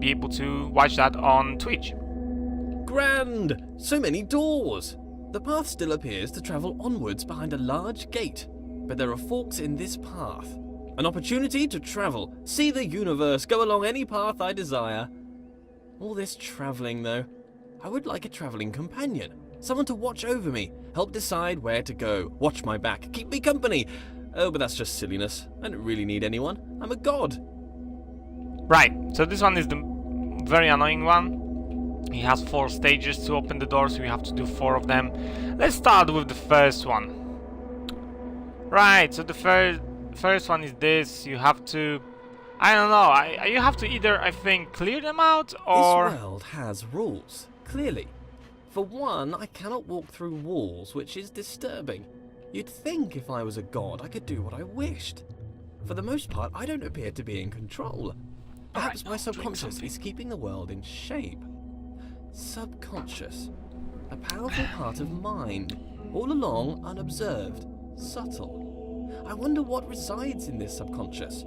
be able to watch that on Twitch. Grand! So many doors! The path still appears to travel onwards behind a large gate, but there are forks in this path. An opportunity to travel, see the universe, go along any path I desire. All this travelling, though. I would like a travelling companion. Someone to watch over me, help decide where to go, watch my back, keep me company. Oh, but that's just silliness. I don't really need anyone. I'm a god. Right, so this one is the very annoying one. He has 4 stages to open the door, so you have to do 4 of them. Let's start with the first one. Right, so the first one is this. You have to... I don't know, you have to either, I think, clear them out, or... This world has rules, clearly. For one, I cannot walk through walls, which is disturbing. You'd think if I was a god, I could do what I wished. For the most part, I don't appear to be in control. Perhaps my subconscious is keeping the world in shape. Subconscious. A powerful part of mind. All along, unobserved. Subtle. I wonder what resides in this subconscious.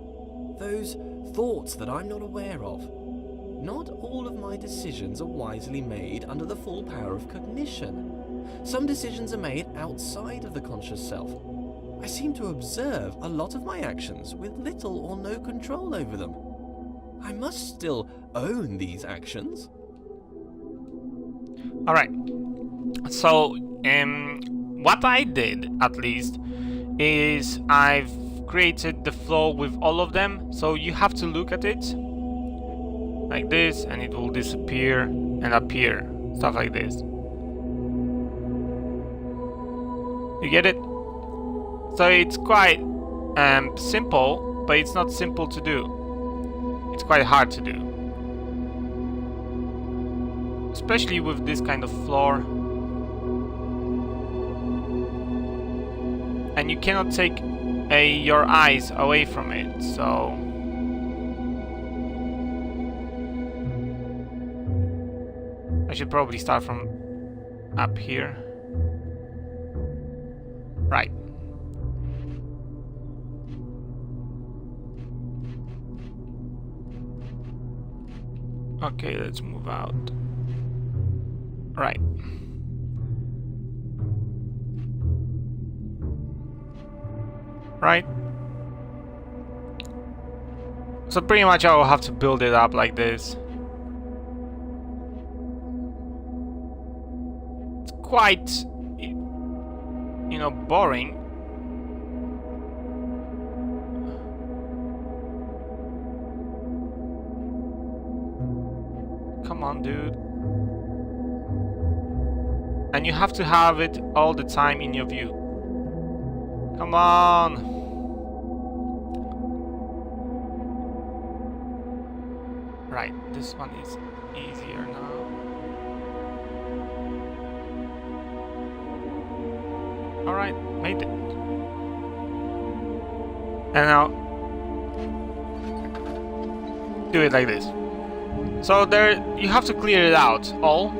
Those thoughts that I'm not aware of. Not all of my decisions are wisely made under the full power of cognition. Some decisions are made outside of the conscious self. I seem to observe a lot of my actions with little or no control over them. I must still own these actions. Alright, so what I did, at least, is I've created the flow with all of them, so you have to look at it like this, and it will disappear and appear, stuff like this. You get it? So it's quite simple, but it's not simple to do. It's quite hard to do. Especially with this kind of floor. And you cannot take your eyes away from it, so... I should probably start from up here. Right. Okay, let's move out. Right. Right. So pretty much I will have to build it up like this. It's quite, you know, boring. Come on, dude. And you have to have it all the time in your view. Come on. Right, this one is easier now. Alright, made it. And now do it like this. So there you have to clear it out all,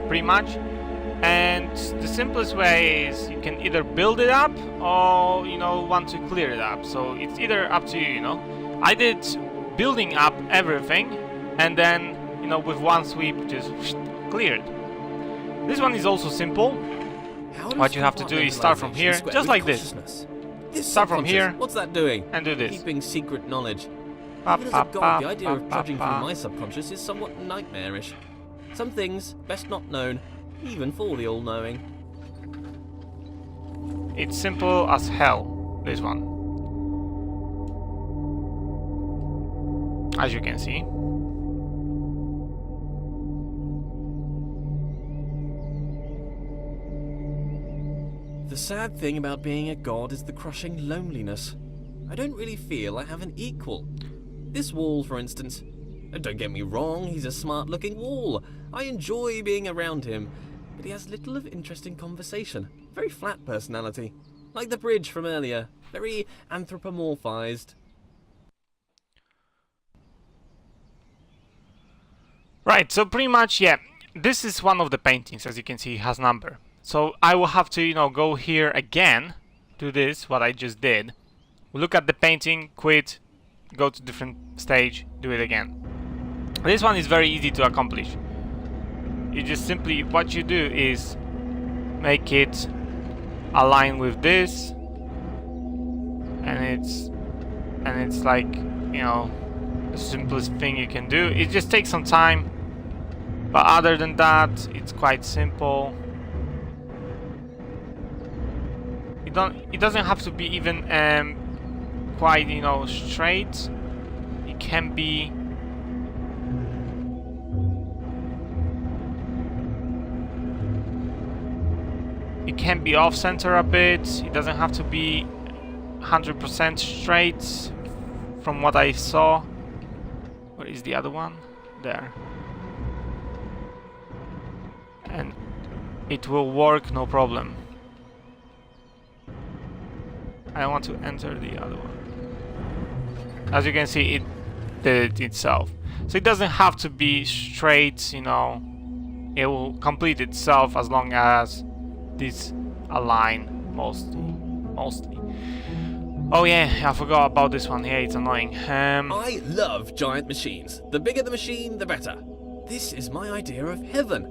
pretty much. And the simplest way is you can either build it up or, you know, want to clear it up. So it's either up to you, you know. I did building up everything and then, you know, with one sweep just cleared. This one is also simple. What you have to do is start from here, just like this. Start from here. What's that doing? And do this. Keeping secret knowledge. Even as a god, the idea of trudging through my subconscious is somewhat nightmarish. Some things best not known, even for the all-knowing. It's simple as hell, this one. As you can see. The sad thing about being a god is the crushing loneliness. I don't really feel I have an equal. This wall, for instance. Don't get me wrong, he's a smart-looking wall. I enjoy being around him. But he has little of interesting conversation. Very flat personality. Like the bridge from earlier. Very anthropomorphized. Right, so pretty much, yeah. This is one of the paintings, as you can see, it has number. So I will have to, you know, go here again. Do this, what I just did. Look at the painting, quit, go to different stage, do it again. This one is very easy to accomplish. You just simply, what you do is make it align with this, and it's like, you know, the simplest thing you can do. It just takes some time, but other than that, it's quite simple. It doesn't have to be even quite, you know, straight. It can be off center a bit. It doesn't have to be 100% straight from what I saw. Where is the other one? There. And it will work, no problem. I want to enter the other one. As you can see, it did it itself. So it doesn't have to be straight, you know. It will complete itself as long as this align mostly. Oh yeah, I forgot about this one. Yeah, it's annoying. I love giant machines. The bigger the machine, the better. This is my idea of heaven.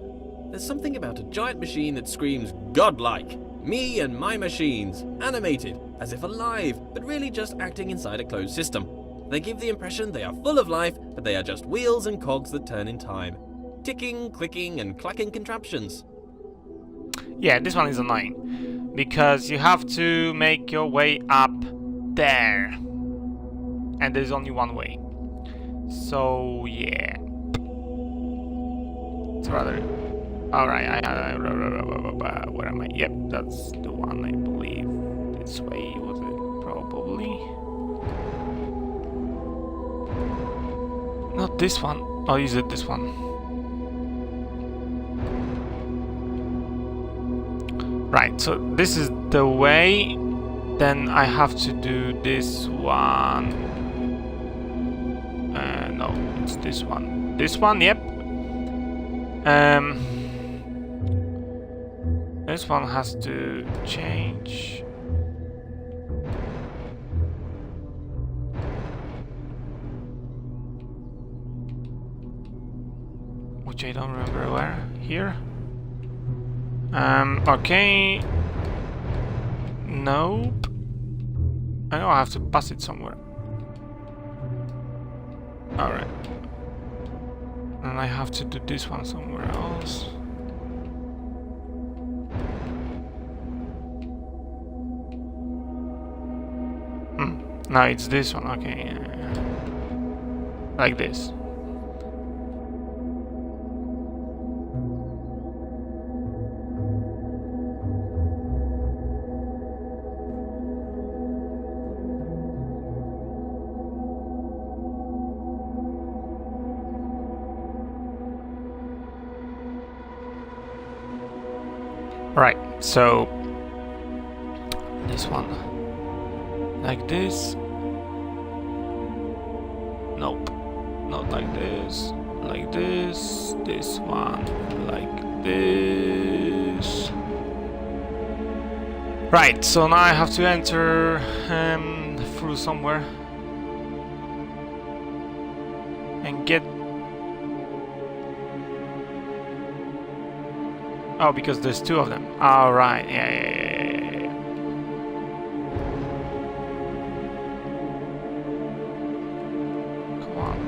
There's something about a giant machine that screams godlike. Me and my machines, animated, as if alive, but really just acting inside a closed system. They give the impression they are full of life, but they are just wheels and cogs that turn in time. Ticking, clicking, and clacking contraptions. Yeah, this one is annoying, because you have to make your way up there, and there's only one way. So yeah, it's rather... Alright, where am I? Yep, that's the one, I believe. This way, was it? Probably. Not this one. Oh, is it this one? Right, so this is the way. Then I have to do this one. No, it's this one. This one, yep. This one has to change. Which I don't remember where. Here? Okay. Nope. I know I have to pass it somewhere. Alright. And I have to do this one somewhere else. No, it's this one, okay. Like this. Right, so this one like this. Nope, not like this. Like this. This one like this. Right, so now I have to enter through somewhere and get... Oh, because there's two of them. All right, yeah. Come on.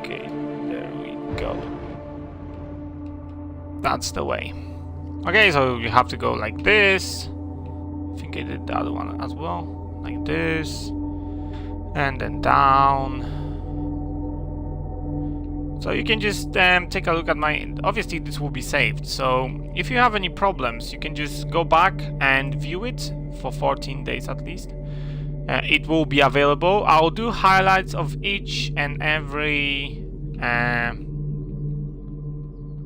Okay, there we go. That's the way. Okay, so you have to go like this. I think I did the other one as well. Like this. And then down. So you can just take a look at my... Obviously this will be saved, so if you have any problems you can just go back and view it for 14 days at least. It will be available. I'll do highlights of each and every...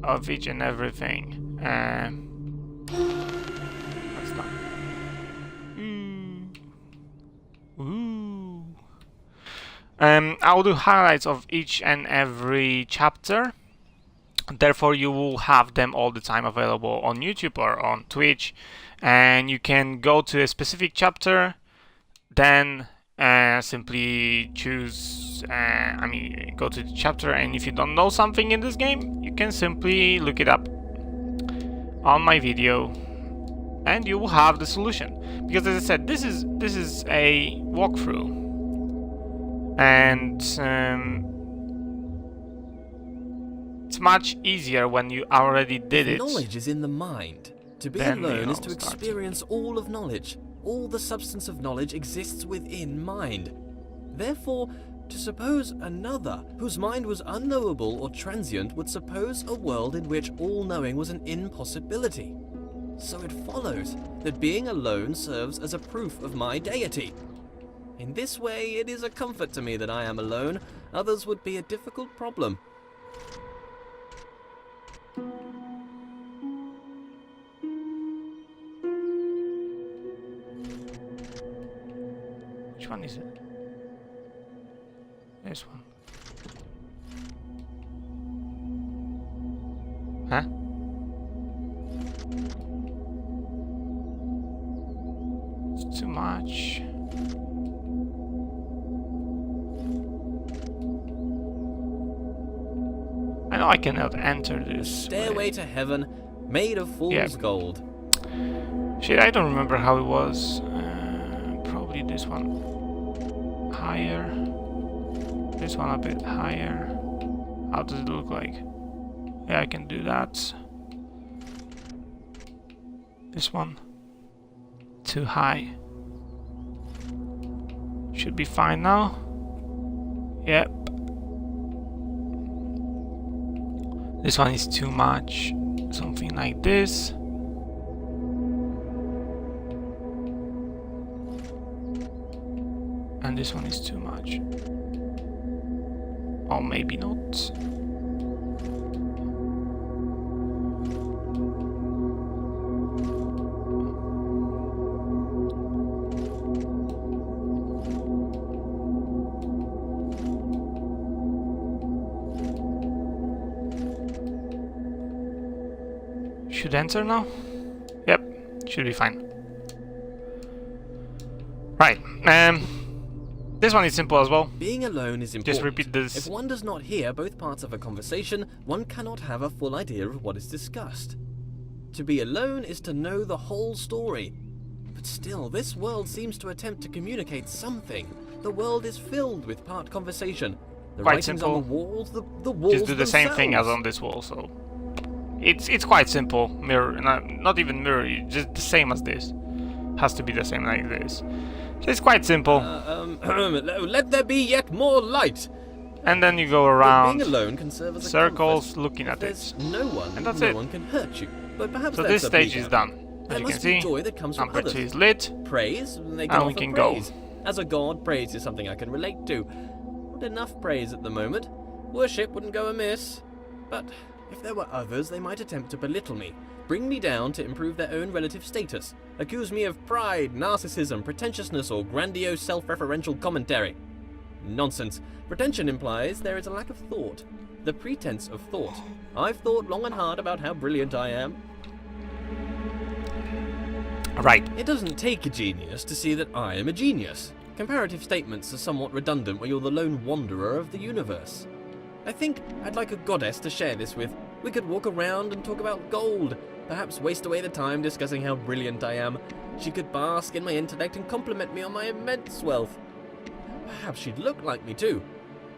everything. That's done. Ooh. I will do highlights of each and every chapter. Therefore, you will have them all the time available on YouTube or on Twitch. And you can go to a specific chapter, then simply choose, go to the chapter, and if you don't know something in this game, you can simply look it up on my video, and you will have the solution. Because as I said, this is a walkthrough, and it's much easier when you already did it. Knowledge is in the mind. To be alone is to experience all of knowledge. All the substance of knowledge exists within mind. Therefore, to suppose another, whose mind was unknowable or transient, would suppose a world in which all knowing was an impossibility. So it follows that being alone serves as a proof of my deity. In this way, it is a comfort to me that I am alone. Others would be a difficult problem. Which one is it? This one. Huh? It's too much. I know I cannot enter this. Stairway to heaven, made of fool's gold. Shit, I don't remember how it was. Probably this one. Higher. This one a bit higher. How does it look like? Yeah, I can do that. This one. Too high. Should be fine now. Yep. This one is too much. Something like this. And this one is too much. Or maybe not. Should enter now? Yep, should be fine. Right, this one is simple as well. Being alone is important. Just repeat this. If one does not hear both parts of a conversation, one cannot have a full idea of what is discussed. To be alone is to know the whole story. But still, this world seems to attempt to communicate something. The world is filled with part conversation. The Quite writings simple. on the walls, the walls Just do the same thing as themselves. on this wall, so... It's quite simple. Mirror, not even mirror, just the same as this. Has to be the same like this. So it's quite simple. Let there be yet more light. And then you go around Being alone can serve as a circles comfort. looking If at there's it. no one, And that's no it. one can hurt you. But perhaps So that's this a stage big is one. done. There As you must can be see, joy that comes from number others. 2 is lit. Praise, they can And offer we can go. praise. As a god, praise is something I can relate to. Not enough praise at the moment. Worship wouldn't go amiss. But if there were others, they might attempt to belittle me, bring me down to improve their own relative status, accuse me of pride, narcissism, pretentiousness, or grandiose self-referential commentary. Nonsense. Pretension implies there is a lack of thought. The pretense of thought. I've thought long and hard about how brilliant I am. Right. It doesn't take a genius to see that I am a genius. Comparative statements are somewhat redundant when you're the lone wanderer of the universe. I think I'd like a goddess to share this with. We could walk around and talk about gold, perhaps waste away the time discussing how brilliant I am. She could bask in my intellect and compliment me on my immense wealth. Perhaps she'd look like me too.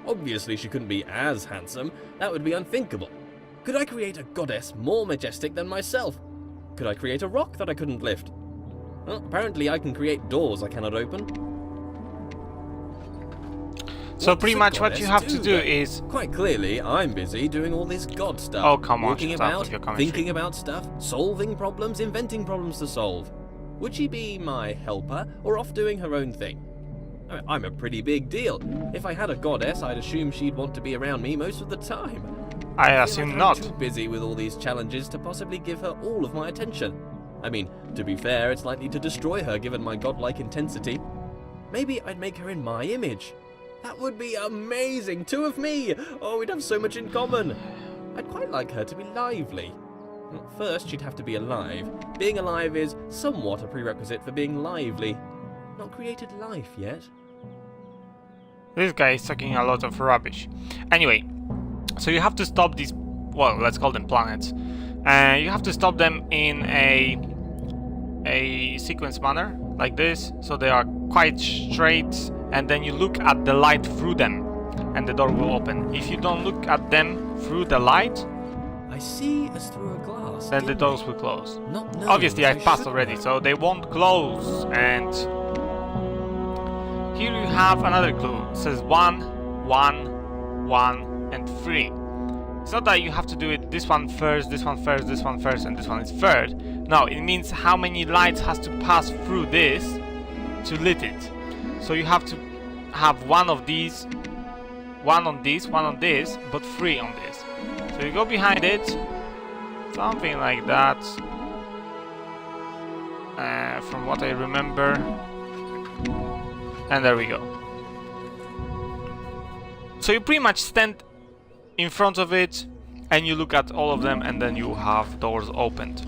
Obviously she couldn't be as handsome, that would be unthinkable. Could I create a goddess more majestic than myself? Could I create a rock that I couldn't lift? Well, apparently I can create doors I cannot open. So pretty much what you have to do is... Quite clearly, I'm busy doing all this god stuff. Oh, come on, Walking shut up about, with your commentary. thinking about stuff, solving problems, inventing problems to solve. Would she be my helper, or off doing her own thing? I'm a pretty big deal. If I had a goddess, I'd assume she'd want to be around me most of the time. I feel assume like not. I'm too busy with all these challenges to possibly give her all of my attention. I mean, to be fair, it's likely to destroy her given my godlike intensity. Maybe I'd make her in my image. That would be amazing! 2 of me! Oh, we'd have so much in common! I'd quite like her to be lively. Well, first, she'd have to be alive. Being alive is somewhat a prerequisite for being lively. Not created life yet. This guy is sucking a lot of rubbish. Anyway, so you have to stop these, well, let's call them planets. You have to stop them in a sequence manner, like this, so they are quite straight, and then you look at the light through them, and the door will open. If you don't look at them through the light, I see as through a glass. then the doors will close. Not knowing Obviously, that I've I passed should already, know. so they won't close. And here you have another clue. It says 1, 1, 1, and 3. It's not that you have to do it this one first, this one first, this one first, and this one is third. No, it means how many lights has to pass through this to lit it. So you have to have one of these, one on this, one on this, but 3 on this. So you go behind it, something like that. From what I remember. And there we go. So you pretty much stand in front of it and you look at all of them, and then you have doors opened.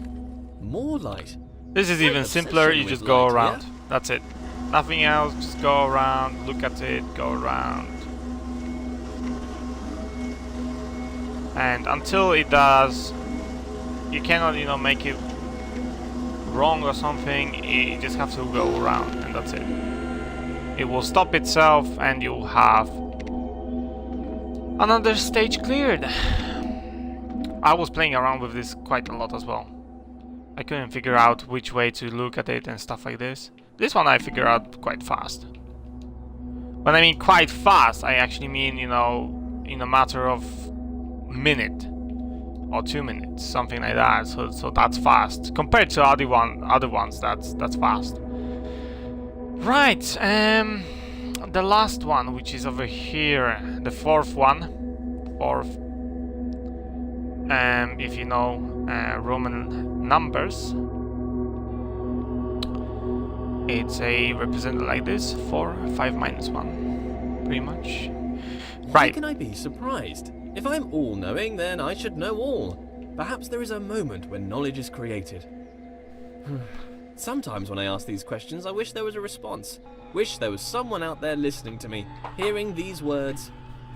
More light. This is Great even simpler, obsession you with just go light, around. yeah? That's it. Nothing else, just go around, look at it, go around. And until it does, you cannot, you know, make it wrong or something, you just have to go around, and that's it. It will stop itself and you'll have another stage cleared. I was playing around with this quite a lot as well. I couldn't figure out which way to look at it and stuff like this. This one I figured out quite fast. When I mean quite fast, I actually mean, you know, in a matter of minute or 2 minutes, something like that. So that's fast compared to other ones. That's fast. Right. The last one, which is over here, the fourth one. If you know Roman numbers, it's a represented like this: 4, 5, -1, pretty much. Why Right. can I be surprised? If I'm all-knowing, then I should know all. Perhaps there is a moment when knowledge is created. Sometimes when I ask these questions, I wish there was a response. Wish there was someone out there listening to me, hearing these words.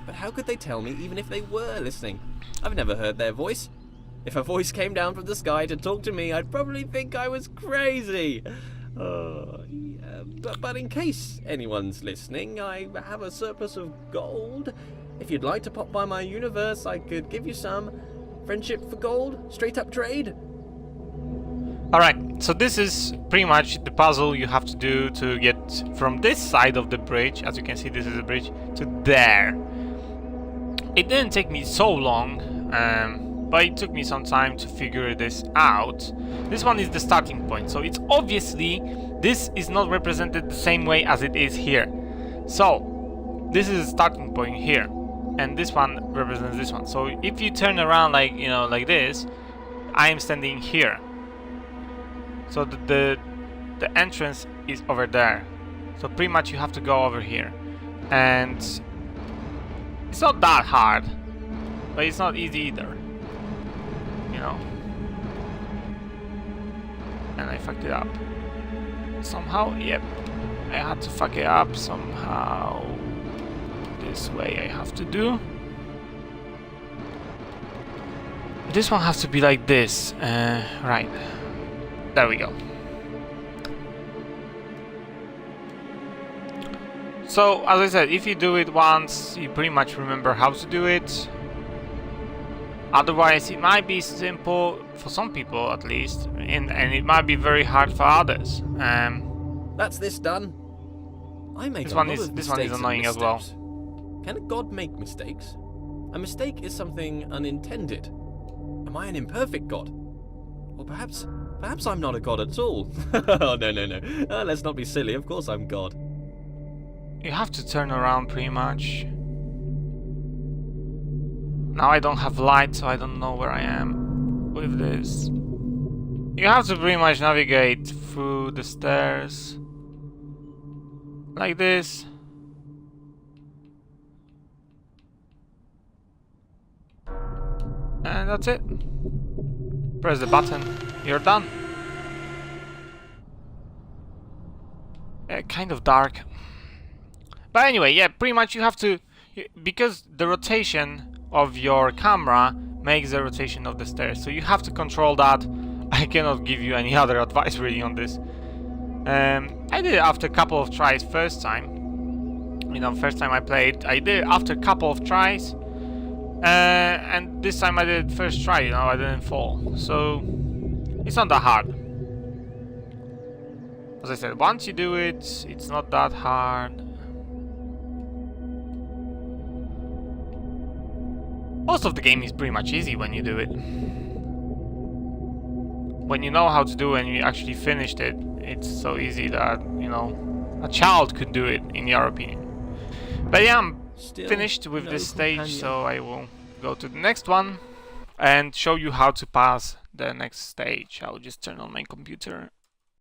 But how could they tell me even if they were listening? I've never heard their voice. If a voice came down from the sky to talk to me, I'd probably think I was crazy. Yeah, but in case anyone's listening, I have a surplus of gold. If you'd like to pop by my universe, I could give you some. Friendship for gold, straight up trade. Alright, so this is pretty much the puzzle you have to do to get from this side of the bridge, as you can see this is a bridge, to there. It didn't take me so long, but it took me some time to figure this out. This one is the starting point, so it's obviously, this is not represented the same way as it is here. So, this is the starting point here, and this one represents this one. So if you turn around like, you know, like this, I am standing here. So the entrance is over there. So pretty much you have to go over here. And it's not that hard, but it's not easy either. You know. And I fucked it up. Somehow, yep. I had to fuck it up somehow. This way I have to do. This one has to be like this. Right. There we go. So, as I said, if you do it once, you pretty much remember how to do it. Otherwise, it might be simple for some people at least, and it might be very hard for others. That's this done. I make This a one lot is of this one is mistakes and annoying as well. missteps. Can a god make mistakes? A mistake is something unintended. Am I an imperfect god? Or perhaps I'm not a god at all. Oh, no. Let's not be silly. Of course I'm god. You have to turn around pretty much. Now I don't have light, so I don't know where I am with this. You have to pretty much navigate through the stairs like this. And that's it. Press the button, you're done. Kind of dark. But anyway, yeah, pretty much you have to, because the rotation of your camera makes the rotation of the stairs, so you have to control that. I cannot give you any other advice really on this. I did it after a couple of tries first time. You know, first time I played, I did it after a couple of tries. And this time I did first try, you know, I didn't fall. So, it's not that hard. As I said, once you do it, it's not that hard. Most of the game is pretty much easy when you do it. When you know how to do it and you actually finished it, it's so easy that, you know, a child could do it, in your opinion. But yeah, I'm finished with this stage, so I will go to the next one and show you how to pass the next stage. I'll just turn on my computer.